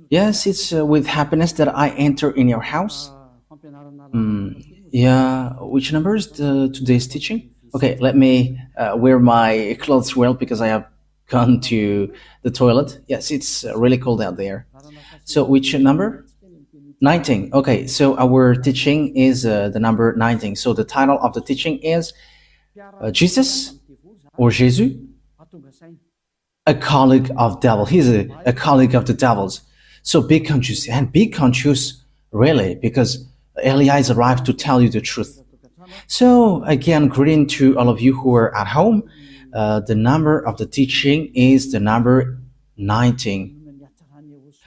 Yes, it's with happiness that I enter in your house. Yeah, which number is today's teaching? Okay, let me wear my clothes well because I have gone to the toilet. Yes, it's really cold out there. So, which number? 19. Okay, so our teaching is the number 19. So, the title of the teaching is Jesus or Jesus, a colleague of devil. He's a colleague of the devils. So be conscious and be conscious really because Elias arrived to tell you the truth. So again, greeting to all of you who are at home. The number of the teaching is the number 19.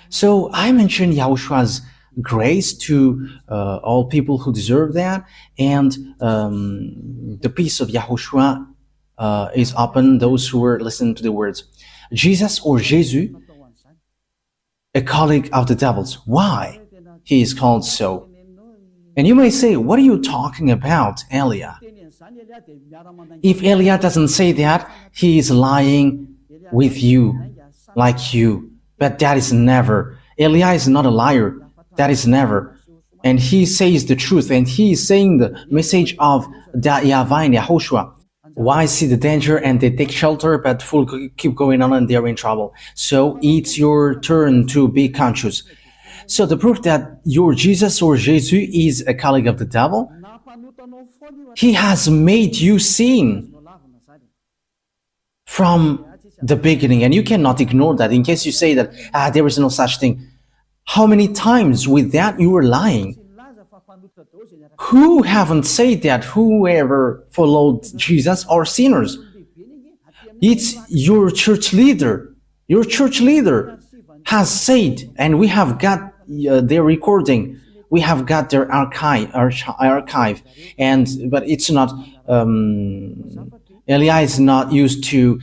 So I mentioned Yahoshua's grace to all people who deserve that, and the peace of Yahushua is upon those who are listening to the words. Jesus or Jesus, a colleague of the devils. Why he is called so? And you may say, what are you talking about, Elia? If Elia doesn't say that, he is lying with you, like you. But that is never. Elia is not a liar. That is never. And he says the truth, and he is saying the message of YAHVAH and YAHOSHUAH. Why see the danger and they take shelter, but full keep going on and they're in trouble. So it's your turn to be conscious. So the proof that your Jesus or Jesus is a colleague of the devil, he has made you sin from the beginning, and you cannot ignore that. In case you say that there is no such thing, how many times with that you were lying? Who haven't said that whoever followed Jesus are sinners? It's your church leader. Your church leader has said, and we have got their recording. We have got their archive, and but it's not. Elia is not used to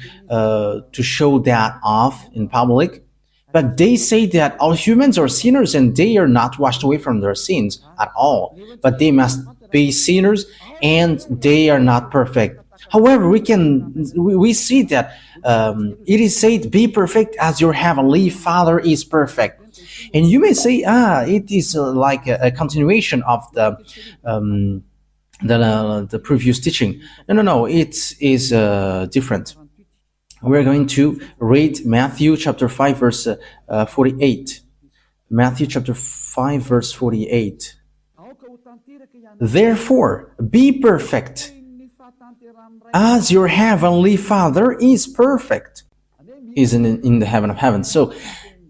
show that off in public. But they say that all humans are sinners and they are not washed away from their sins at all. But they must be sinners and they are not perfect. However, we see that it is said, be perfect as your heavenly Father is perfect. And you may say, it is like a continuation of the previous teaching. No, it is different. We're going to read Matthew chapter 5 verse 48. Matthew chapter 5 verse 48. Therefore, be perfect as your heavenly Father is perfect. He's in the heaven of heavens. So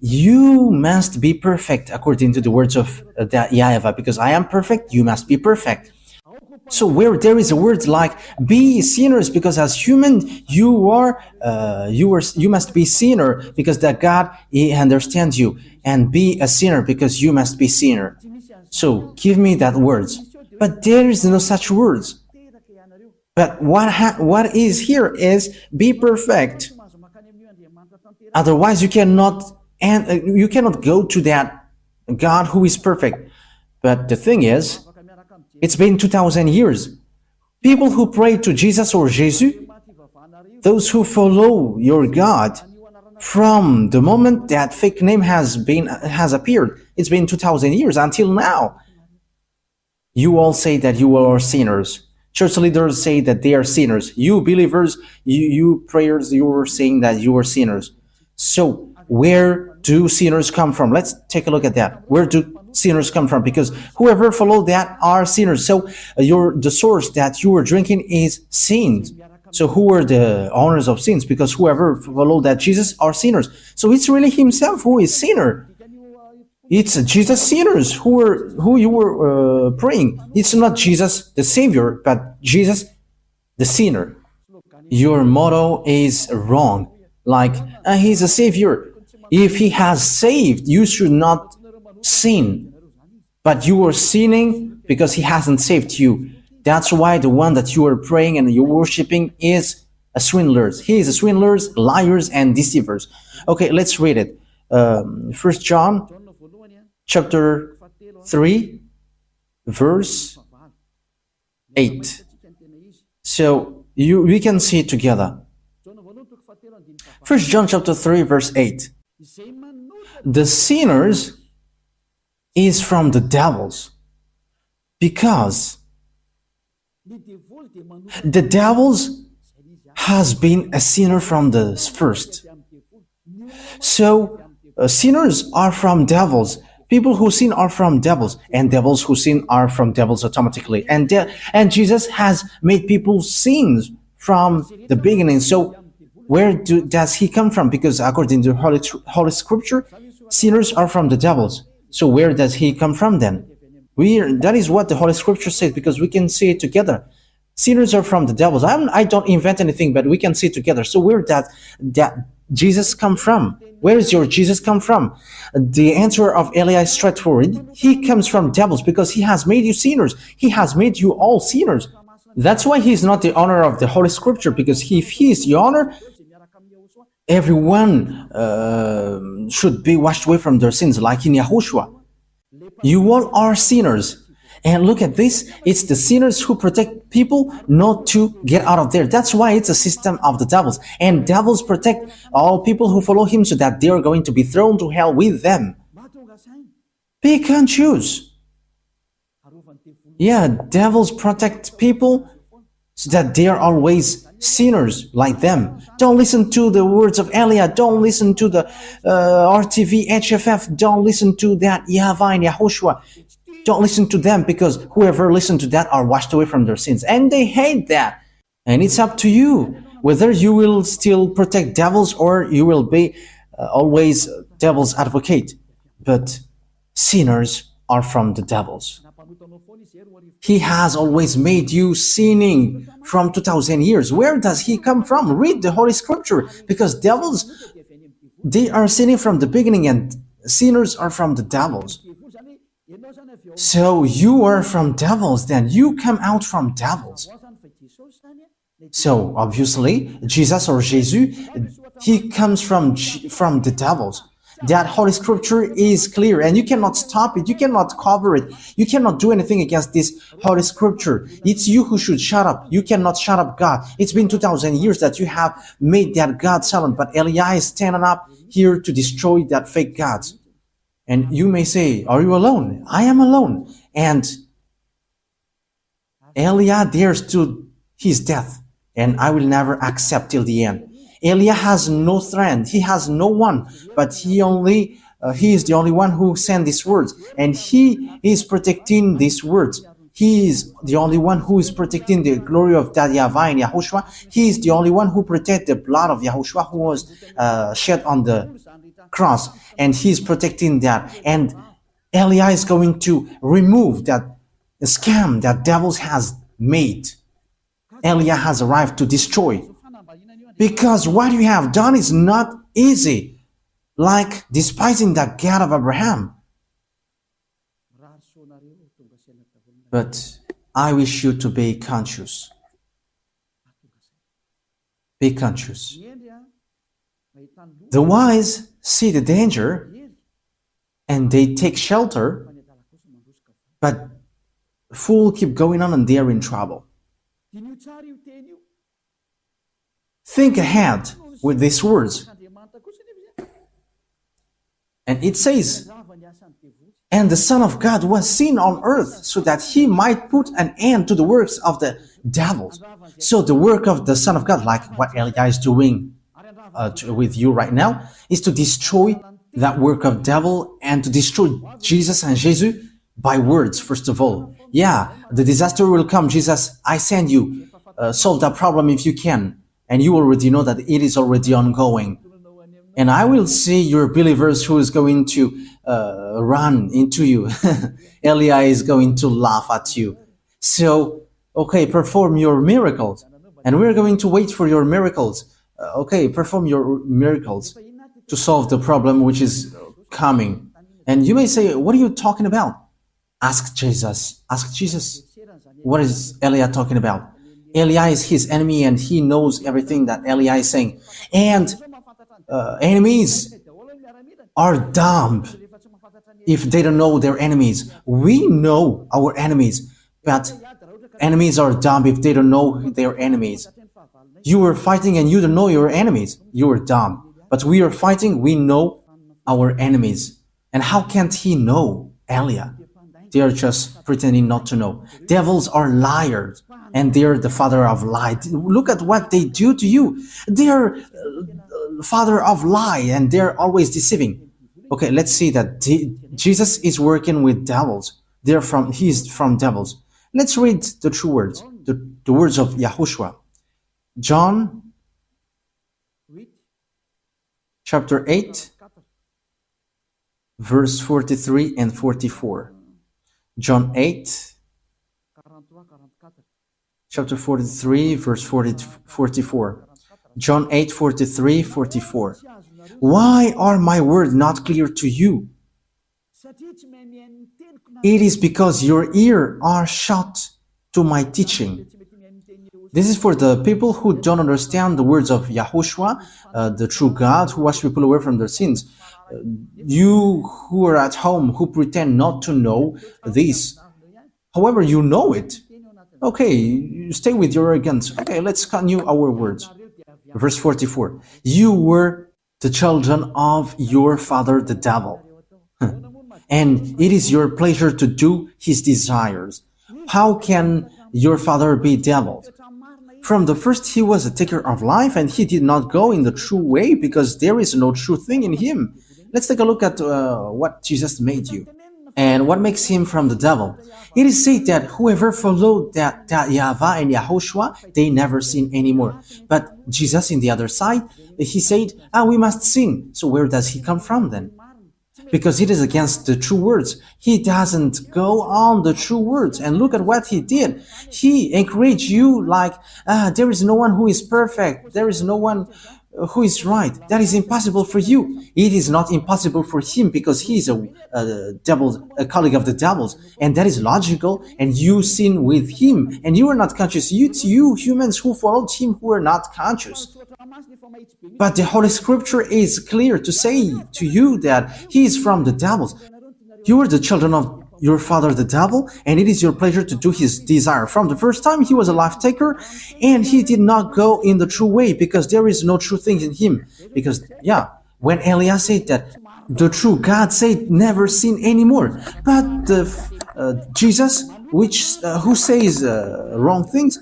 you must be perfect according to the words of YAHVAH, because I am perfect, you must be perfect. So where there is a word like be sinners, because as human you must be sinner because that God he understands you, and be a sinner because you must be sinner. So give me that words, but there is no such words. But what is here is be perfect. Otherwise you cannot go to that God who is perfect. But the thing is, it's been 2,000 years. People who pray to Jesus or Jesus, those who follow your God, from the moment that fake name has appeared, it's been 2,000 years until now. You all say that you are sinners. Church leaders say that they are sinners. You believers, you prayers, you are saying that you are sinners. So where do sinners come from? Let's take a look at that. Where do sinners come from? Because whoever followed that are sinners. So the source that you are drinking is sins. So who are the owners of sins? Because whoever followed that Jesus are sinners. So it's really himself who is sinner. It's Jesus sinners who you were praying. It's not Jesus the Savior, but Jesus the sinner. Your motto is wrong. Like he's a Savior. If he has saved, you should not sin, but you are sinning because he hasn't saved you. That's why the one that you are praying and you're worshiping is a swindler. He is a swindlers, liars, and deceivers. Okay, let's read it. 1 John chapter 3 verse 8. So we can see it together. 1 John chapter 3 verse 8. the sinners is from the devils, because the devils has been a sinner from the first. So sinners are from devils. People who sin are from devils, and devils who sin are from devils automatically. And Jesus has made people sin from the beginning. So where does he come from? Because according to Holy Scripture, sinners are from the devils. So where does he come from then? That is what the Holy Scripture says, because we can see it together. Sinners are from the devils. I don't invent anything, but we can see it together. So where does that Jesus come from? Where is your Jesus come from? The answer of Eli is straightforward. He comes from devils, because he has made you sinners. He has made you all sinners. That's why he's not the owner of the Holy Scripture, because if he is the owner, everyone should be washed away from their sins, like in YAHOSHUAH. You all are sinners. And look at this, it's the sinners who protect people not to get out of there. That's why it's a system of the devils. And devils protect all people who follow him, so that they are going to be thrown to hell with them. Pick and choose. Yeah, devils protect people so that they are always sinners like them. Don't listen to the words of Elia. Don't listen to the RTV, HFF. Don't listen to that YAHVAH and YAHOSHUAH. Don't listen to them, because whoever listens to that are washed away from their sins. And they hate that. And it's up to you whether you will still protect devils or you will be always devil's advocate. But sinners are from the devils. He has always made you sinning from 2000 years. Where does he come from? Read the Holy Scripture, because devils, they are sinning from the beginning, and sinners are from the devils. So you are from devils, then you come out from devils. So obviously, Jesus or Jesus, he comes from the devils. That Holy Scripture is clear, and you cannot stop it, you cannot cover it, you cannot do anything against this Holy Scripture. It's you who should shut up. You cannot shut up God. It's been 2000 years that you have made that God silent, but Eli is standing up here to destroy that fake gods. And you may say, are you alone? I am alone. And Elia dares to his death, and I will never accept till the end. Elia has no friend. He has no one, but he is the only one who sent these words, and he is protecting these words. He is the only one who is protecting the glory of that YAHVAH and YAHOSHUAH. He is the only one who protects the blood of YAHOSHUAH, who was shed on the cross, and he's protecting that. And Elia is going to remove that scam that devils has made. Elia has arrived to destroy, because what you have done is not easy, like despising the God of Abraham. But I wish you to be conscious. Be conscious. The wise see the danger and they take shelter, but fool keep going on and they are in trouble. Think ahead with these words. And it says, and the Son of God was seen on earth, so that he might put an end to the works of the devils. So the work of the Son of God, like what Elia is doing with you right now, is to destroy that work of devil and to destroy Jesus and Jesus by words, first of all. Yeah, the disaster will come. Jesus, I send you. Solve that problem if you can. And you already know that it is already ongoing. And I will see your believers who is going to run into you. Elia is going to laugh at you. So, okay, perform your miracles. And we're going to wait for your miracles. Okay, perform your miracles to solve the problem which is coming. And you may say, what are you talking about? Ask Jesus. Ask Jesus. What is Elia talking about? Elia is his enemy, and he knows everything that Elia is saying. And enemies are dumb if they don't know their enemies. We know our enemies, but enemies are dumb if they don't know their enemies. You are fighting and you don't know your enemies. You are dumb. But we are fighting, we know our enemies. And how can't he know, Elia? They are just pretending not to know. Devils are liars, and they're the father of lie. Look at what they do to you. They're father of lie, and they're always deceiving. Okay, let's see that Jesus is working with devils. He's from devils. Let's read the true words, the words of YAHOSHUAH. John chapter 8, verse 43 and 44. John 8, chapter 43, verse 44. John 8, 43, 44. Why are my words not clear to you? It is because your ears are shut to my teaching. This is for the people who don't understand the words of YAHOSHUAH, the true God who washed people away from their sins. You who are at home, who pretend not to know this, however, you know it. Okay, you stay with your arrogance. Okay, let's continue our words. Verse 44. You were the children of your father, the devil, and it is your pleasure to do his desires. How can your father be devil? From the first he was a taker of life, and he did not go in the true way because there is no true thing in him. Let's take a look at what Jesus made you and what makes him from the devil. It is said that whoever followed that YAHVAH and YAHOSHUAH, they never sin anymore. But Jesus, in the other side, he said, we must sin. So where does he come from then? Because it is against the true words. He doesn't go on the true words. And look at what he did. He encouraged you like, there is no one who is perfect. There is no one who is right. That is impossible for you. It is not impossible for him because he is a colleague of the devils. And that is logical. And you sin with him. And you are not conscious. You humans who followed him who are not conscious. But the Holy Scripture is clear to say to you that he is from the devils. You are the children of your father the devil, and it is your pleasure to do his desire. From the first time he was a life taker, and he did not go in the true way because there is no true thing in him. Because, when Elias said that the true God said never sin anymore, but Jesus, who says wrong things,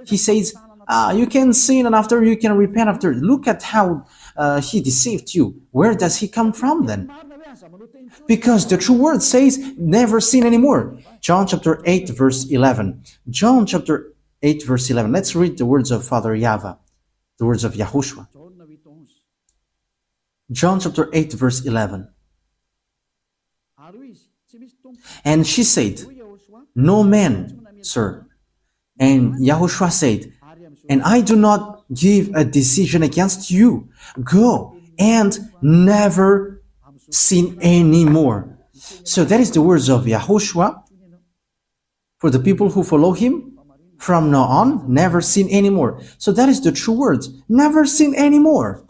he says, you can sin and after you can repent after. Look at how he deceived you. Where does he come from then? Because the true word says never sin anymore. John chapter 8 verse 11. John chapter 8 verse 11. Let's read the words of Father YAHVAH, the words of YAHOSHUAH. John chapter 8 verse 11. And she said, no man, sir. And YAHOSHUAH said, and I do not give a decision against you. Go and never sin anymore. So that is the words of YAHOSHUAH for the people who follow him. From now on, never sin anymore. So that is the true words. Never sin anymore.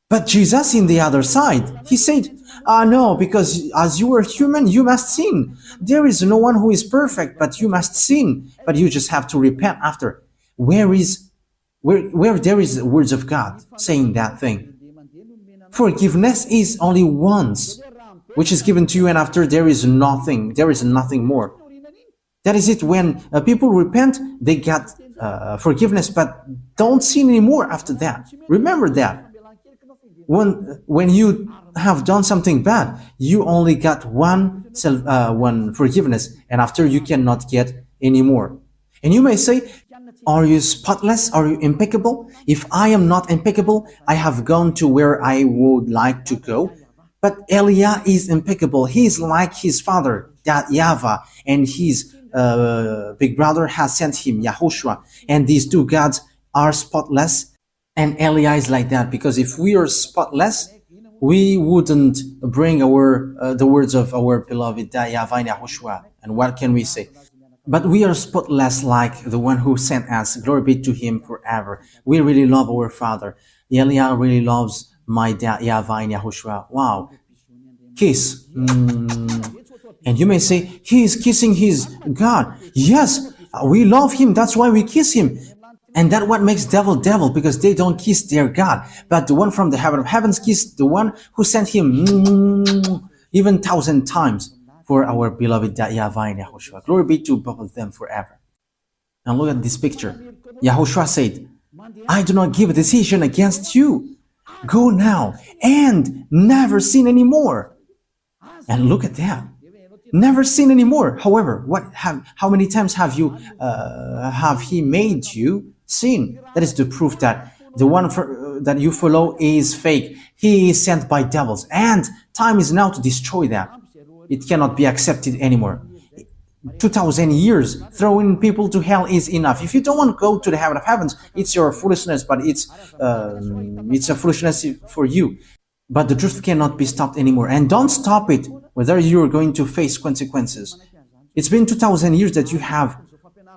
But Jesus, in the other side, he said, no, because as you are human, you must sin. There is no one who is perfect, but you must sin. But you just have to repent after. Where there is the words of God saying that thing? Forgiveness is only once, which is given to you, and after there is nothing more. That is it. When people repent, they get forgiveness, but don't sin anymore after that. Remember that. When you have done something bad, you only got one forgiveness, and after you cannot get any more. And you may say, are you spotless? Are you impeccable? If I am not impeccable, I have gone to where I would like to go. But Elia is impeccable. He is like his father, that YAHVAH, and his big brother has sent him, YAHOSHUAH. And these two gods are spotless. And Elia is like that, because if we are spotless, we wouldn't bring the words of our beloved YAHVAH and YAHOSHUAH. And what can we say? But we are spotless like the one who sent us. Glory be to him forever. We really love our Father. Elia really loves my dad, YAHVAH and YAHOSHUAH. Wow. Kiss. And you may say, he is kissing his God. Yes, we love him. That's why we kiss him. And that what makes devil devil, because they don't kiss their God. But the one from the heaven of heavens kissed the one who sent him even 1,000 times for our beloved YAHVAH and YAHOSHUAH. Glory be to both of them forever. Now look at this picture. YAHOSHUAH said, I do not give a decision against you. Go now and never sin anymore. And look at that. Never sin anymore. However, how many times have he made you sin? That is the proof that the one that you follow is fake. He is sent by devils, and time is now to destroy that. It cannot be accepted anymore. 2,000 years throwing people to hell is enough. If you don't want to go to the heaven of heavens, it's your foolishness, but it's a foolishness for you. But the truth cannot be stopped anymore, and don't stop it whether you're going to face consequences. It's been 2,000 years that you have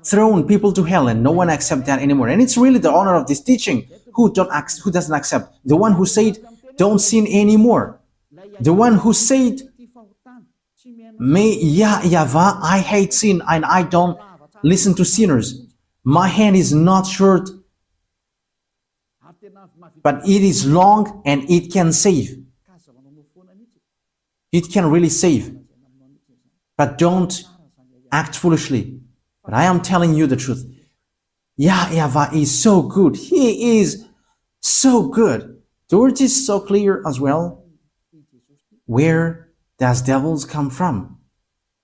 thrown people to hell, and no one accepts that anymore. And it's really the honor of this teaching who doesn't accept. The one who said, don't sin anymore. The one who said, YAHVAH, I hate sin and I don't listen to sinners. My hand is not short, but it is long and it can save. It can really save. But don't act foolishly. But I am telling you the truth. YAHVAH is so good. He is so good. The word is so clear as well. Where does devils come from?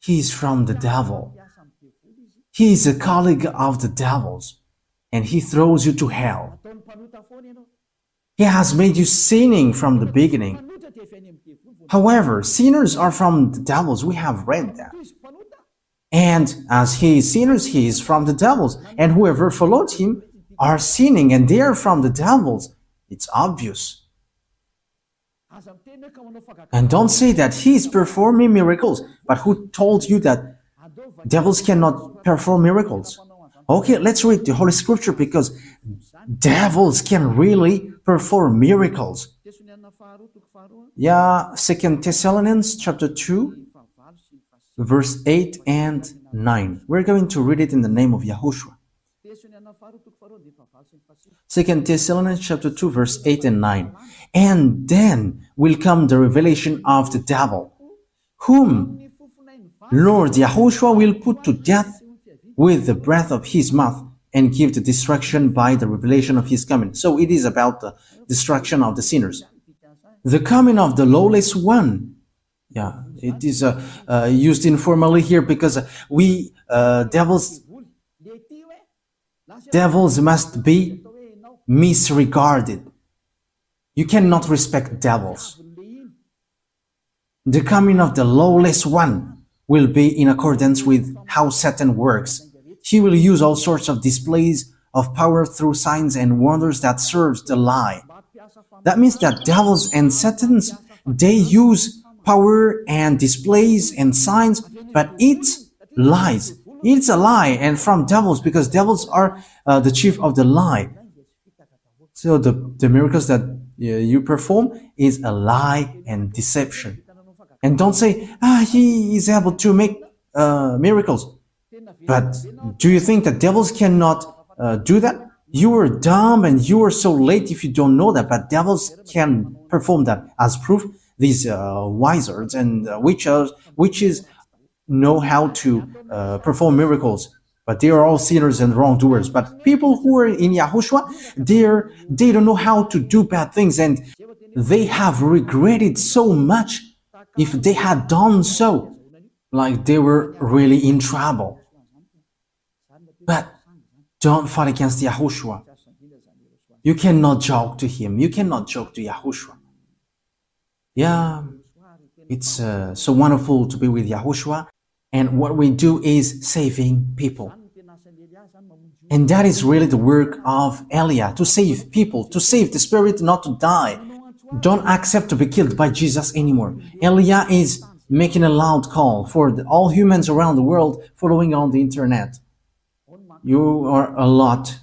He is from the devil. He is a colleague of the devils, and he throws you to hell. He has made you sinning from the beginning. However, sinners are from the devils. We have read that. And as he is sinners, he is from the devils. And whoever followed him are sinning, and they are from the devils. It's obvious. And don't say that he is performing miracles. But who told you that devils cannot perform miracles? Okay, let's read the Holy Scripture, because devils can really perform miracles. Yeah, 2 Thessalonians chapter 2, verse 8 and 9. We're going to read it in the name of Yahushua. 2 Thessalonians chapter 2, verse 8 and 9. And then will come the revelation of the devil, whom Lord Yahushua will put to death with the breath of his mouth, and give the destruction by the revelation of his coming. So it is about the destruction of the sinners. The coming of the lawless one. Yeah, it is used informally here, because devils must be misregarded. You cannot respect devils. The coming of the lawless one will be in accordance with how Satan works. He will use all sorts of displays of power through signs and wonders that serves the lie. That means that devils and Satans, they use power and displays and signs, but it's lies. It's a lie, and from devils, because devils are the chief of the lie. So the miracles that you perform is a lie and deception. And don't say, he is able to make miracles. But do you think that devils cannot do that? You are dumb and you are so late if you don't know that, but devils can perform that. As proof, these wizards and witches know how to perform miracles, but they are all sinners and wrongdoers. But people who are in Yahushua, they don't know how to do bad things, and they have regretted so much if they had done so, like they were really in trouble. But don't fight against Yahushua. You cannot joke to him. You cannot joke to Yahushua. Yeah, it's so wonderful to be with Yahushua. And what we do is saving people. And that is really the work of Elia, to save people, to save the spirit not to die. Don't accept to be killed by Jesus anymore. Elia is making a loud call for all humans around the world following on the internet. You are a lot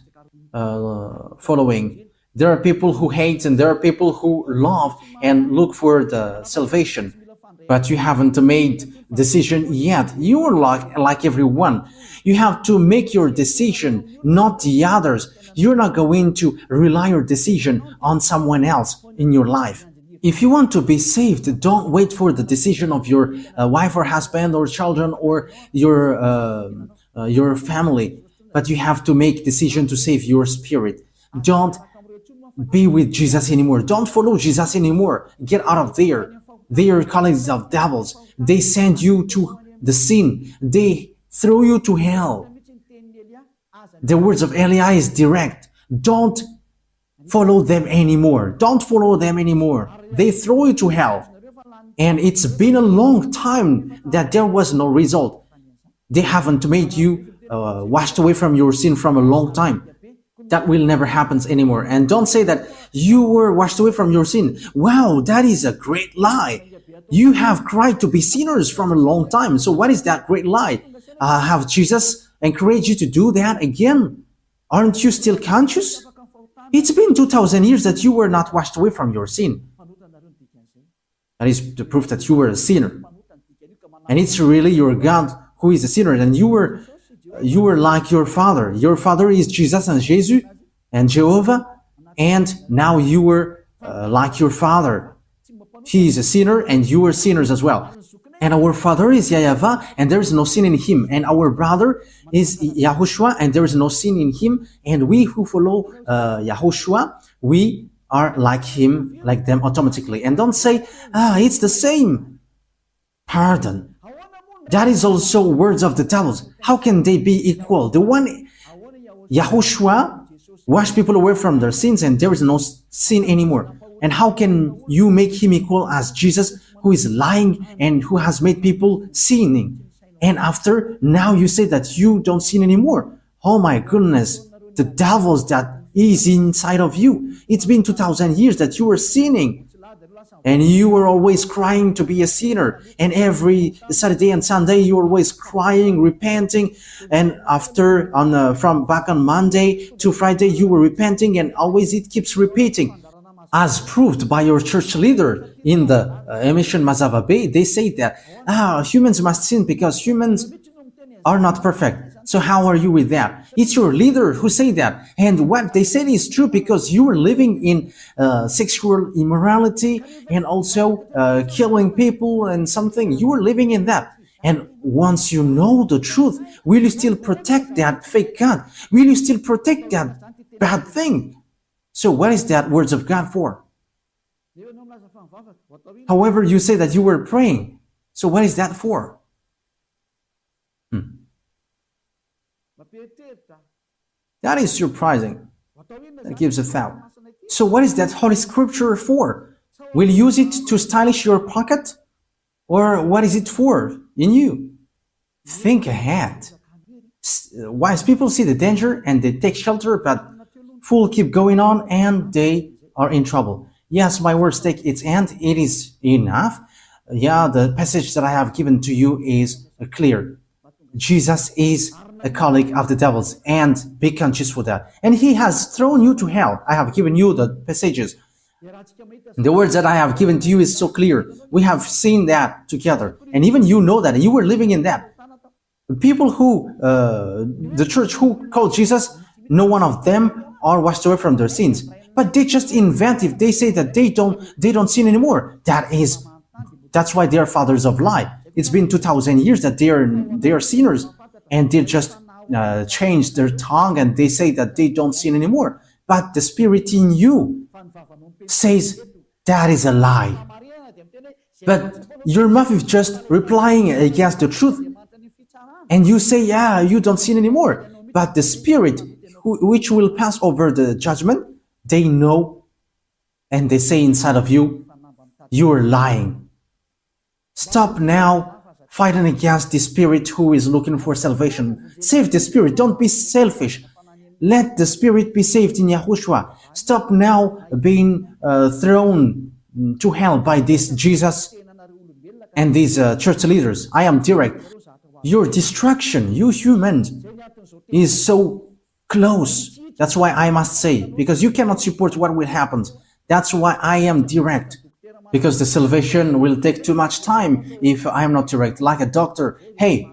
following. There are people who hate and there are people who love and look for the salvation. but you haven't made decision yet. You are like everyone. You have to make your decision, not the others. You're not going to rely your decision on someone else in your life. If you want to be saved, don't wait for the decision of your wife or husband or children or your family, but you have to make decision to save your spirit. Don't be with Jesus anymore. Don't follow Jesus anymore. Get out of there. They are colleagues of devils. They send you to the sin. They throw you to hell. The words of Eliah is direct. Don't follow them anymore. Don't follow them anymore. They throw you to hell. And it's been a long time that there was no result. They haven't made you washed away from your sin from a long time. That will never happen anymore. And don't say that you were washed away from your sin. Wow, that is a great lie. You have cried to be sinners from a long time. So what is that great lie? Have Jesus encouraged you to do that again? Aren't you still conscious? It's been 2,000 years that you were not washed away from your sin. That is the proof that you were a sinner. And it's really your God who is a sinner. And you were like your father. Your father is Jesus and Jesus and Jehovah. And now you were like your father. He is a sinner and you are sinners as well. And our father is YAHVAH and there is no sin in him. And our brother is YAHOSHUAH and there is no sin in him. And we who follow YAHOSHUAH, we are like him, like them automatically. And don't say, it's the same. Pardon. That is also words of the devils. How can they be equal? The one, YAHOSHUAH, wash people away from their sins and there is no sin anymore. And how can you make him equal as Jesus, who is lying and who has made people sinning? And after, now you say that you don't sin anymore. Oh my goodness, the devils that is inside of you. It's been 2,000 years that you were sinning. And you were always crying to be a sinner. And every Saturday and Sunday, you were always crying, repenting. And after, from back on Monday to Friday, you were repenting. And always it keeps repeating. As proved by your church leader in the emission Mazava Bay, they say that humans must sin because humans are not perfect. So how are you with that? It's your leader who say that. And what they said is true because you were living in sexual immorality and also killing people and something. You were living in that. And once you know the truth, will you still protect that fake God? Will you still protect that bad thing? So what is that words of God for? However, you say that you were praying. So what is that for? That is surprising. That gives a thought. So what is that Holy Scripture for? Will you use it to stylish your pocket? Or what is it for in you? Think ahead. Wise people see the danger and they take shelter, but fools keep going on and they are in trouble. Yes, my words take its end. It is enough. Yeah, the passage that I have given to you is clear. Jesus is a colleague of the devils, and be conscious for that. And he has thrown you to hell. I have given you the passages. The words that I have given to you is so clear. We have seen that together. And even you know that. You were living in that. The people who, the church who called Jesus, no one of them are washed away from their sins. But they just invent if they say that they don't sin anymore. That's why they are fathers of lie. It's been 2,000 years that they are sinners, and they just change their tongue and they say that they don't sin anymore. But the spirit in you says that is a lie. But your mouth is just replying against the truth, and you say, yeah, you don't sin anymore. But the spirit which will pass over the judgment, they know and they say inside of you, you are lying. Stop now fighting against the spirit who is looking for salvation. Save the spirit. Don't be selfish. Let the spirit be saved in YAHOSHUAH. Stop now being thrown to hell by this Jesus and these church leaders. I am direct. Your destruction, you humans, is so close. That's why I must say, because you cannot support what will happen. That's why I am direct. because the salvation will take too much time if I am not direct. Like a doctor, hey,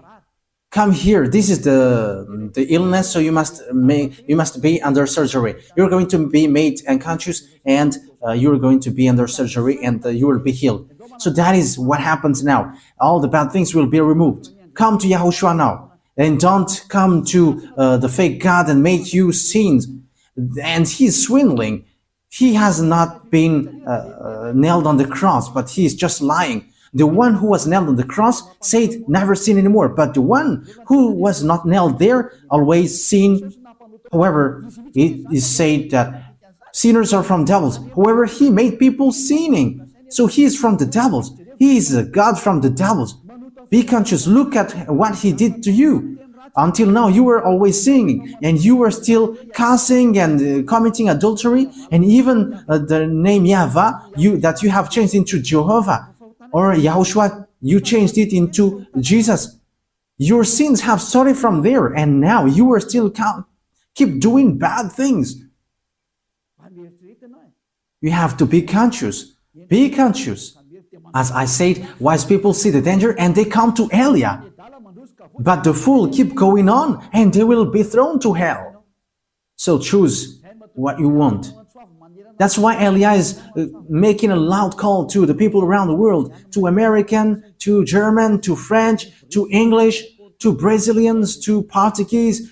come here. This is the illness, so you must be under surgery. You're going to be made unconscious, and you're going to be under surgery, and you will be healed. So that is what happens now. All the bad things will be removed. Come to Yahushua now, and don't come to the fake God and make you sins. And he's swindling. He has not been nailed on the cross, but he is just lying. The one who was nailed on the cross said, never sin anymore. But the one who was not nailed there always sin. However, it is said that sinners are from devils. However, he made people sinning. So he is from the devils. He is a God from the devils. Be conscious. Look at what he did to you. Until now, you were always sinning, and you were still cursing and committing adultery, and even the name YAHVAH that you have changed into Jehovah, or YAHOSHUAH, you changed it into Jesus. Your sins have started from there, and now you are still keep doing bad things. You have to be conscious. Be conscious. As I said, wise people see the danger and they come to Elia. But the fool keep going on and they will be thrown to hell. So choose what you want. That's why Elia is making a loud call to the people around the world, to American, to German, to French, to English, to Brazilians, to Portuguese,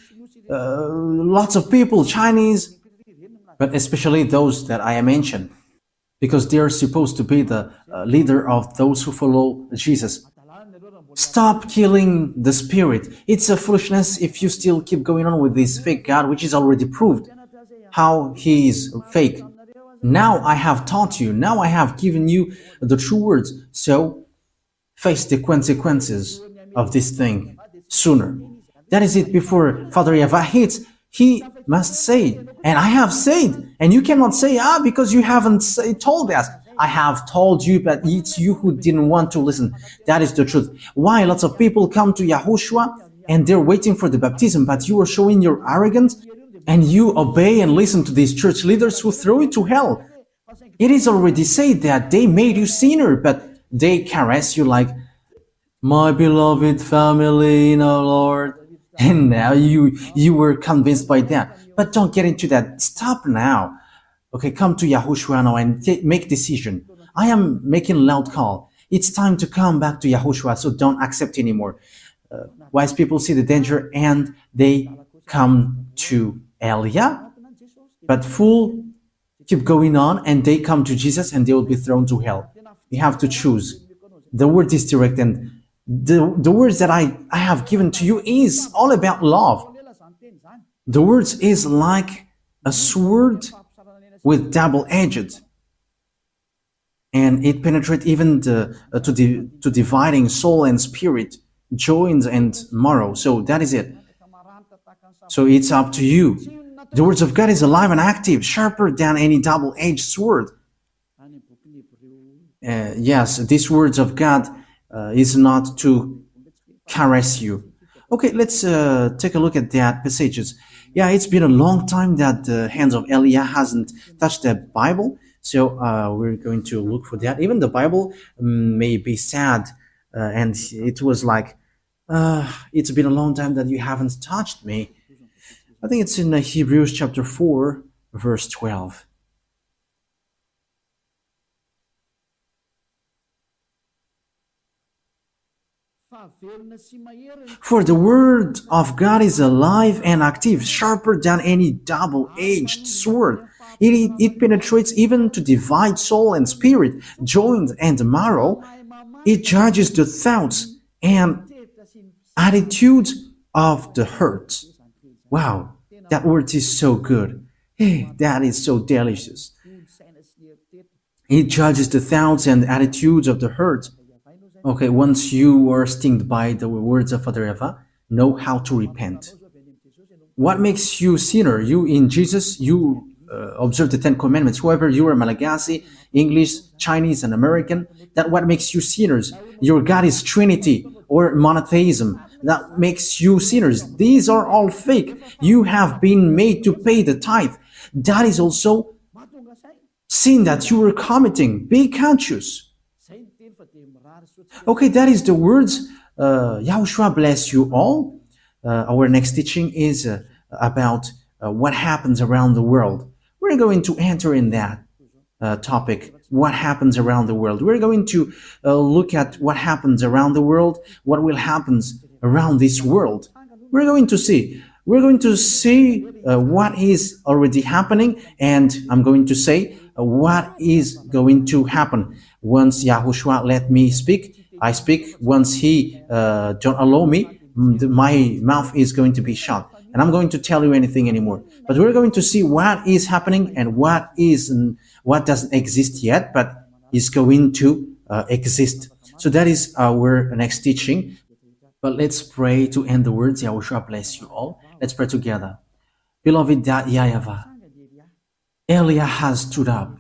lots of people, Chinese, but especially those that I mentioned, because they are supposed to be the leader of those who follow Jesus. Stop killing the spirit. It's a foolishness if you still keep going on with this fake God, which is already proved how he is fake. Now I have taught you. Now I have given you the true words. So face the consequences of this thing sooner. That is it. Before Father YAHVAH hits, he must say, and I have said, and you cannot say, because you haven't told us. I have told you, but it's you who didn't want to listen. That is the truth. Why lots of people come to YAHOSHUAH and they're waiting for the baptism, but you are showing your arrogance and you obey and listen to these church leaders who throw you to hell. It is already said that they made you sinner, but they caress you like, my beloved family in our Lord. And now you were convinced by that. But don't get into that. Stop now. Okay, come to YAHOSHUAH now and make decision. I am making a loud call. It's time to come back to YAHOSHUAH, so don't accept anymore. Wise people see the danger and they come to Elia, but fool keep going on and they come to Jesus and they will be thrown to hell. You have to choose. The word is direct, and the words that I have given to you is all about love. The words is like a sword with double-edged, and it penetrates even to dividing soul and spirit, joints and marrow. So that is it. So it's up to you. The words of God is alive and active, sharper than any double-edged sword. Yes, these words of God is not to caress you. Okay, let's take a look at that passages. Yeah, it's been a long time that the hands of Elia hasn't touched the Bible, so we're going to look for that. Even the Bible may be sad, and it was like, it's been a long time that you haven't touched me. I think it's in Hebrews chapter 4, verse 12. For the word of God is alive and active, sharper than any double-edged sword. It penetrates even to divide soul and spirit, joints and marrow. It judges the thoughts and attitudes of the heart. Wow, that word is so good. Hey, that is so delicious. It judges the thoughts and attitudes of the heart. Okay, once you are stung by the words of Father YAHVAH, know how to repent. What makes you sinner? You in Jesus, you observe the 10 Commandments. Whoever you are, Malagasy, English, Chinese, and American, that what makes you sinners. Your God is Trinity or monotheism. That makes you sinners. These are all fake. You have been made to pay the tithe. That is also sin that you were committing. Be conscious. Okay, that is the words. Yahushua bless you all. Our next teaching is about what happens around the world. We're going to enter in that topic, what happens around the world. We're going to look at what happens around the world, what will happen around this world. We're going to see what is already happening, and I'm going to say what is going to happen. Once Yahushua let me speak, I speak. Once he don't allow me, my mouth is going to be shut, and I'm going to tell you anything anymore. But we're going to see what is happening and what doesn't exist yet, but is going to exist. So that is our next teaching. But let's pray to end the words. Yahushua bless you all. Let's pray together. Beloved YAHVAH, Eliah has stood up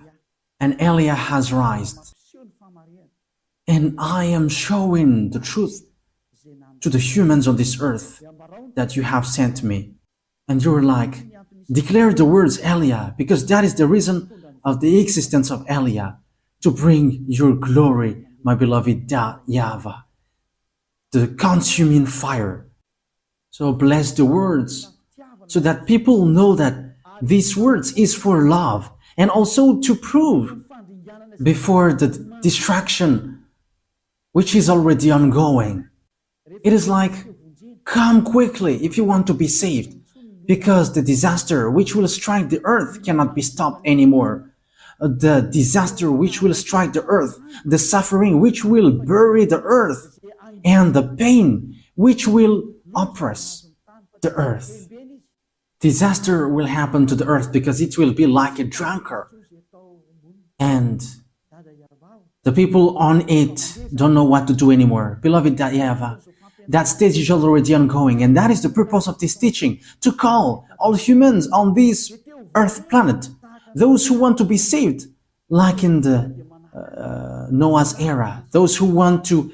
and Eliah has risen. And I am showing the truth to the humans on this earth that you have sent me. And you're like, declare the words Eliah, because that is the reason of the existence of Eliah, to bring your glory, my beloved YAHVAH, the consuming fire. So bless the words, so that people know that these words is for love, and also to prove before the distraction which is already ongoing. It is like, come quickly if you want to be saved, because the disaster which will strike the earth cannot be stopped anymore. The disaster which will strike the earth, the suffering which will bury the earth, and the pain which will oppress the earth. Disaster will happen to the earth because it will be like a drunkard. And the people on it don't know what to do anymore. Beloved YAHVAH, that stage is already ongoing, and that is the purpose of this teaching, to call all humans on this earth planet, those who want to be saved, like in the Noah's era, those who want to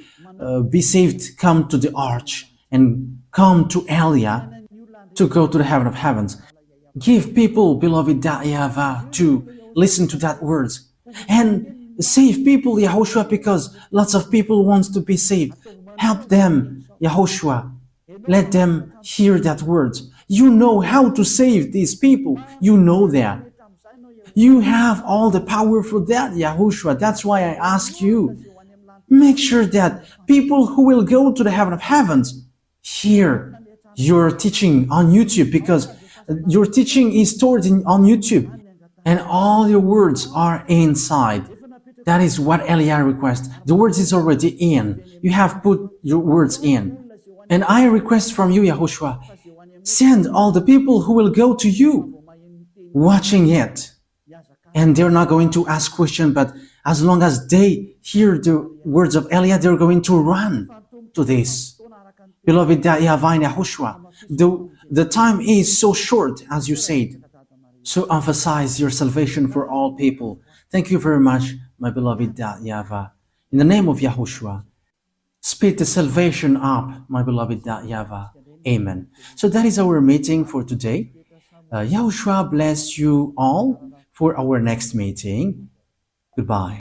be saved, come to the arch and come to Eliah to go to the heaven of heavens. Give people, beloved YAHVAH, to listen to that words and save people, Yahushua, because lots of people want to be saved. Help them, Yahushua. Let them hear that words. You know how to save these people. You know that. You have all the power for that, Yahushua. That's why I ask you, make sure that people who will go to the heaven of heavens hear your teaching on YouTube, because your teaching is stored on YouTube and all your words are inside. That is what Eliah requests. The words is already in. You have put your words in. And I request from you, Yahushua, send all the people who will go to you watching it. And they're not going to ask questions, but as long as they hear the words of Eliah, they're going to run to this. Beloved YAHVAH and Yahushua, the time is so short, as you said. So emphasize your salvation for all people. Thank you very much, my beloved YAHVAH. In the name of Yahushua, speed the salvation up, my beloved YAHVAH. Amen. So that is our meeting for today. Yahushua bless you all for our next meeting. Goodbye.